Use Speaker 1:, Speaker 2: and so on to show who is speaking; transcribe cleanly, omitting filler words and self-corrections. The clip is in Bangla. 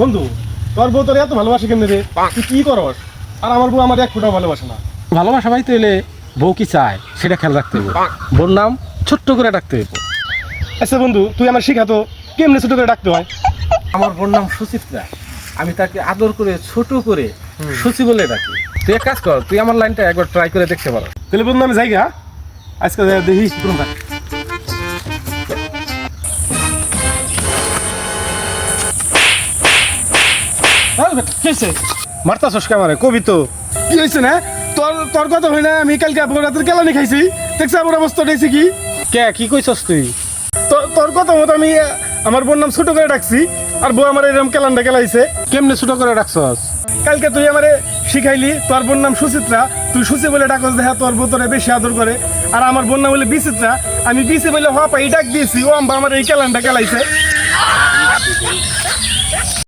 Speaker 1: বন্ধু তোর বউ তোর এত ভালোবাসে কেমনে রে? তুই কি করস? আর আমার বউ আমার এক ফোঁটাও ভালোবাসে না।
Speaker 2: ভালোবাসা পাইতে হলে বউ কি চায় সেটা খেয়াল রাখতে হবে। বোর নাম ছোট্ট করে ডাকতে হবে।
Speaker 1: আচ্ছা বন্ধু, তুই আমার শিখাতো কেমনে ছোট করে ডাকতে হয়।
Speaker 2: আমার বোর নাম সুচিত্রা, আমি তাকে আদর করে ছোট করে সুচি বলে ডাকি। তুই এক কাজ কর, তুই আমার লাইনটা একবার ট্রাই করে দেখতে পারো।
Speaker 1: তাহলে বন্ধু আমি যাই গা, আজকে দেখি কোনটা। মারতাছস কামারে কবি তো কি হয়েছে না? তোর তোর কথা হয় না? আমি কালকে আপনার রাতের কেলানি খাইছি, দেখছি আমার অবস্থা হয়েছে কি?
Speaker 2: কে কি কইছস তুই?
Speaker 1: তোর কথা মতো আমি আমার বোন নাম ছোট করে ডাকছি, আর বউ আমার এরকম কেলানটা কেলাইছে।
Speaker 2: কেমনে ছোট করে ডাকছস?
Speaker 1: কালকে তুই আমারে শিখাইলি তোর বোন নাম সুচিত্রা, তুই সুচি বলে ডাকস, দেখা তোর বউ তোরে বেশি আদর করে। আর আমার বোন নাম বলে বিচিত্রা, আমি বিচি বলে হওয়া পাই ডাক দিয়েছি, ও আম্বা আমার এই কেলানটা কেলাইছে।